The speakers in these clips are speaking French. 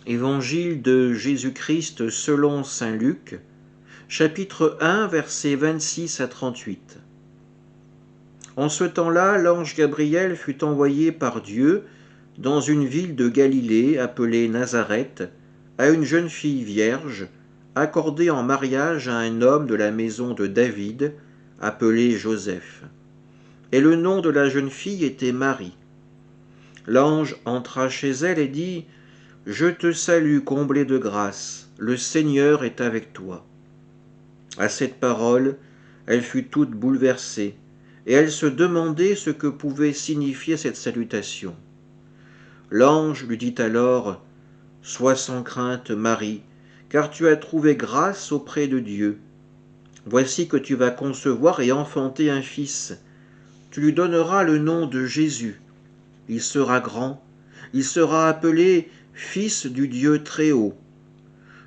Évangile de Jésus-Christ selon saint Luc, chapitre 1, versets 26 à 38. En ce temps-là, l'ange Gabriel fut envoyé par Dieu dans une ville de Galilée appelée Nazareth, à une jeune fille vierge, accordée en mariage à un homme de la maison de David, appelé Joseph. Et le nom de la jeune fille était Marie. L'ange entra chez elle et dit : « Je te salue, comblée de grâce, le Seigneur est avec toi. » À cette parole, elle fut toute bouleversée, et elle se demandait ce que pouvait signifier cette salutation. L'ange lui dit alors : « Sois sans crainte, Marie, car tu as trouvé grâce auprès de Dieu. Voici que tu vas concevoir et enfanter un fils. Tu lui donneras le nom de Jésus. Il sera grand, il sera appelé Fils du Dieu Très-Haut.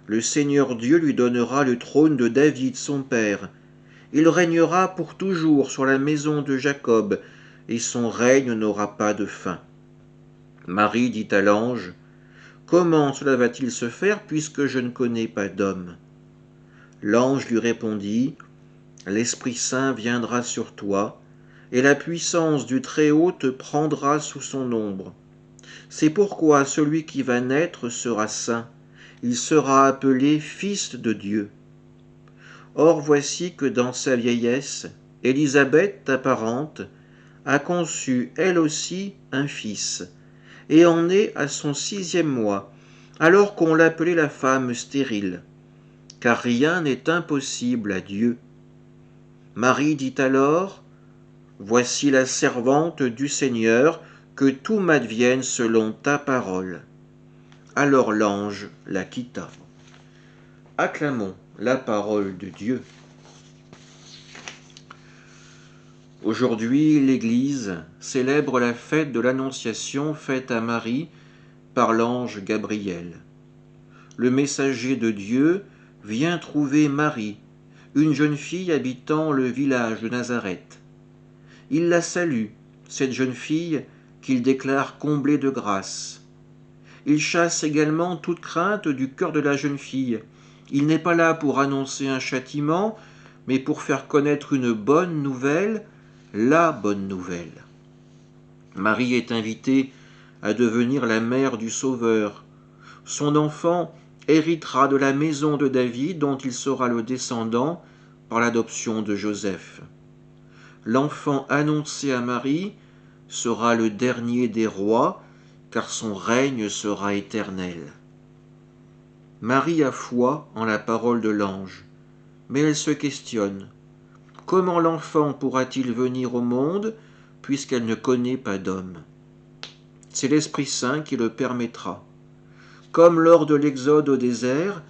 Le Seigneur Dieu lui donnera le trône de David son père. Il régnera pour toujours sur la maison de Jacob, et son règne n'aura pas de fin. » Marie dit à l'ange : « Comment cela va-t-il se faire puisque je ne connais pas d'homme ? » L'ange lui répondit : « L'Esprit Saint viendra sur toi, et la puissance du Très-Haut te prendra sous son ombre. C'est pourquoi celui qui va naître sera saint, il sera appelé Fils de Dieu. Or voici que dans sa vieillesse, Élisabeth, ta parente, a conçu elle aussi un fils, et en est à son 6e mois, alors qu'on l'appelait la femme stérile, car rien n'est impossible à Dieu. Marie dit alors : « Voici la servante du Seigneur, que tout m'advienne selon ta parole. » Alors l'ange la quitta. Acclamons la parole de Dieu. Aujourd'hui, l'Église célèbre la fête de l'Annonciation faite à Marie par l'ange Gabriel. Le messager de Dieu vient trouver Marie, une jeune fille habitant le village de Nazareth. Il la salue, cette jeune fille qu'il déclare comblée de grâce. Il chasse également toute crainte du cœur de la jeune fille. Il n'est pas là pour annoncer un châtiment, mais pour faire connaître une bonne nouvelle, la bonne nouvelle. Marie est invitée à devenir la mère du Sauveur. Son enfant héritera de la maison de David dont il sera le descendant par l'adoption de Joseph. L'enfant annoncé à Marie sera le dernier des rois, car son règne sera éternel. Marie a foi en la parole de l'ange, mais elle se questionne. Comment l'enfant pourra-t-il venir au monde puisqu'elle ne connaît pas d'homme ? C'est l'Esprit Saint qui le permettra. Comme lors de l'exode au désert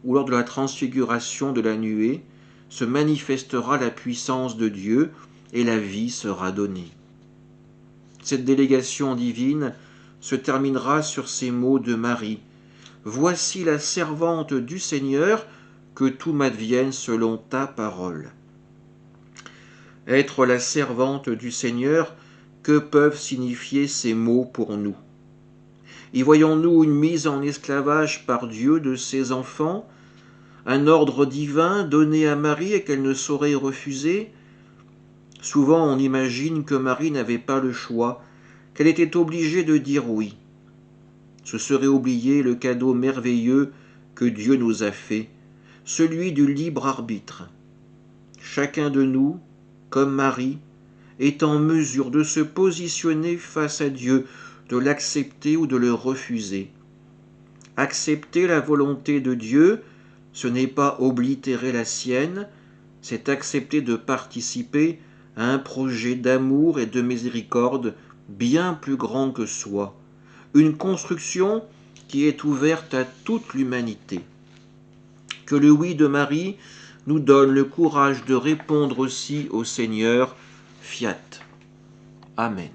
ou lors de la transfiguration de la nuée, se manifestera la puissance de Dieu et la vie sera donnée. Cette délégation divine se terminera sur ces mots de Marie : « Voici la servante du Seigneur, que tout m'advienne selon ta parole. » Être la servante du Seigneur, que peuvent signifier ces mots pour nous ? Y voyons-nous une mise en esclavage par Dieu de ses enfants, un ordre divin donné à Marie et qu'elle ne saurait refuser ? Souvent on imagine que Marie n'avait pas le choix, qu'elle était obligée de dire oui. Ce serait oublier le cadeau merveilleux que Dieu nous a fait, celui du libre arbitre. Chacun de nous, comme Marie, est en mesure de se positionner face à Dieu, de l'accepter ou de le refuser. Accepter la volonté de Dieu, ce n'est pas oblitérer la sienne, c'est accepter de participer à un projet d'amour et de miséricorde bien plus grand que soi, une construction qui est ouverte à toute l'humanité. Que le oui de Marie nous donne le courage de répondre aussi au Seigneur, Fiat. Amen.